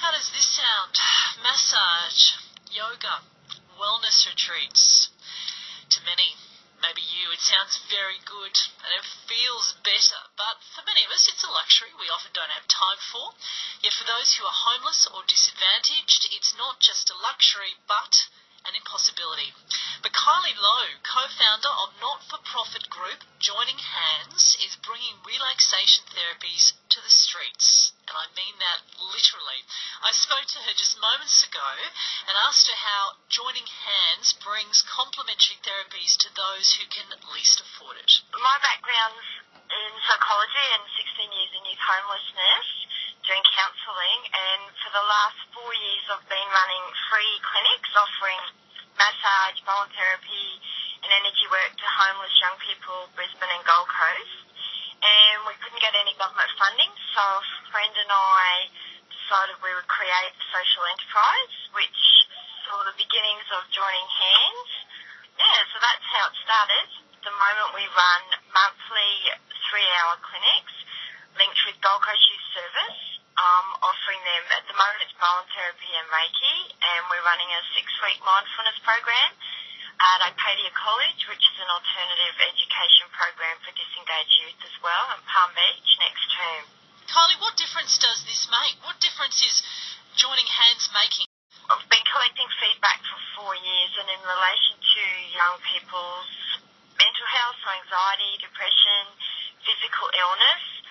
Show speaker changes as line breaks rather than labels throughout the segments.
How does this sound? Massage, yoga, wellness retreats. To many, maybe you, it sounds very good and it feels better. But for many of us, it's a luxury we often don't have time for. Yet for those who are homeless or disadvantaged, it's not just a luxury, but an impossibility. But Kylie Lowe, co-founder of not-for-profit group Joining Hands, is bringing relaxation therapies to the streets. And I mean that literally. I spoke to her just moments ago and asked her how Joining Hands brings complementary therapies to those who can least afford it.
My background's in psychology and 16 years in youth homelessness, doing counselling, and for the last 4 years I've been running free clinics offering massage, bone therapy and energy work to homeless young people, Brisbane and Gold Coast. And we couldn't get any government funding, so a friend and I decided we would create a social enterprise, which saw the beginnings of Joining Hands. Yeah, so that's how it started. At the moment we run monthly 3-hour clinics linked with Gold Coast Youth Service, offering them, at the moment it's bone therapy and Reiki, and we're running a 6-week mindfulness program at Acadia College, which is an alternative education program for disengaged youth as well, in Palm Beach next term.
Kylie, what difference does this make? What difference is Joining Hands making?
I've been collecting feedback for 4 years, and in relation to young people's mental health, so anxiety, depression, physical illness,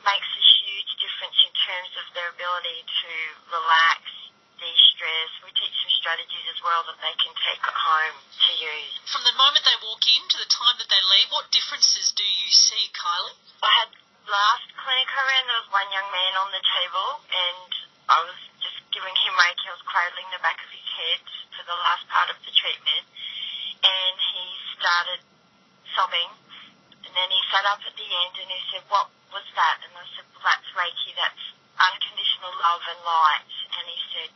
makes a huge difference in terms of their ability to relax, de-stress. We teach some strategies as well that they can take at home to use.
From the moment they walk in to the time that they leave, what differences do you see, Kylie?
I had last clinic I ran, there was one young man on the table, and I was just giving him Reiki. I was cradling the back of his head for the last part of the treatment, and he started sobbing, and then he sat up at the end and he said, "What was that?" And I said, "Well, that's Reiki, that's unconditional love and light." And he said,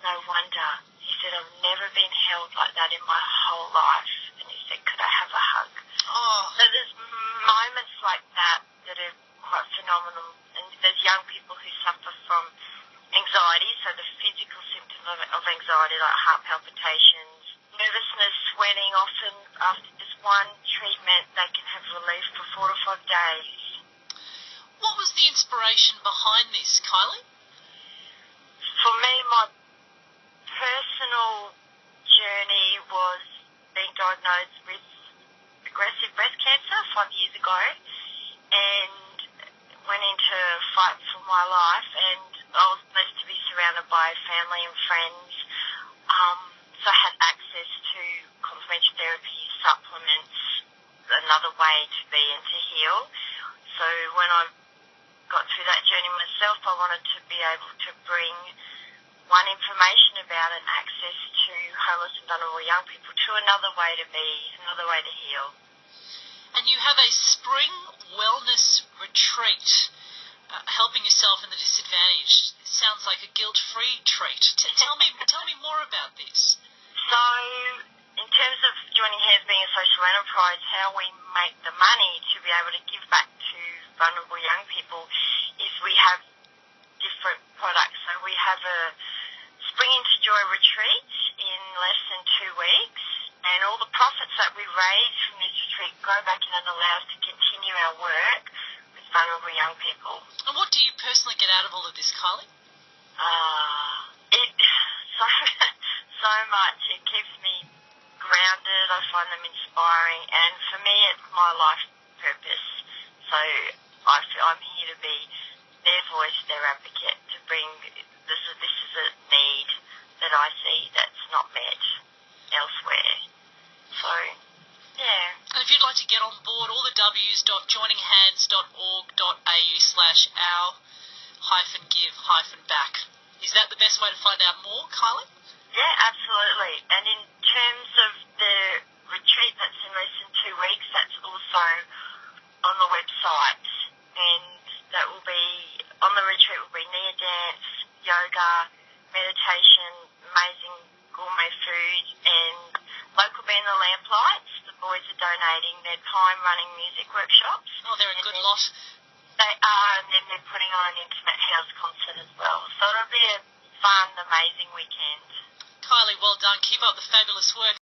"No wonder." He said, "I've never been held like that in my whole life." And he said, "Could I have a hug?"
Oh.
So there's moments like that that are quite phenomenal. And there's young people who suffer from anxiety, so the physical symptoms of anxiety like heart palpitations, nervousness, sweating. Often after just one treatment they can have relief for 4 to 5 days.
What was the inspiration behind this, Kylie?
For me, my personal journey was being diagnosed with aggressive breast cancer 5 years ago, and went into a fight for my life, and I was blessed to be surrounded by family and friends, so I had access to complementary therapy, supplements, another way to be and to heal. So when I got through that journey myself, I wanted to be able to bring one, information about and access to homeless and vulnerable young people, to another way to be, another way to heal.
And you have a spring wellness retreat, helping yourself and the disadvantaged. It sounds like a guilt-free treat. Tell me more about this.
So, in terms of Joining Hands being a social enterprise, how we make the money to be able to give back to vulnerable young people is we have different products. So we have a Spring into Joy retreat in less than 2 weeks, and all the profits that we raise from this retreat go back in and allow us to continue our work with vulnerable young people.
And what do you personally get out of all of this, Kylie?
So much. It keeps me grounded. I find them inspiring, and for me, it's my life purpose. So I feel I'm here to be their voice, their advocate, to bring this is a need that I see that's not met elsewhere. So, yeah.
And if you'd like to get on board, all the w's.joininghands.org.au/our-give-back. Is that the best way to find out more, Kylie?
Yeah, absolutely. And in terms of the retreat that's in less than 2 weeks, that's also on the website. And that will be, on the retreat will be Nia dance, yoga, meditation, amazing gourmet food, and local band The Lamplights. The boys are donating their time running music workshops.
Oh, they're a good lot.
They are, and then they're putting on an intimate house concert as well. So it'll be a fun, amazing weekend.
Kylie, well done. Keep up the fabulous work.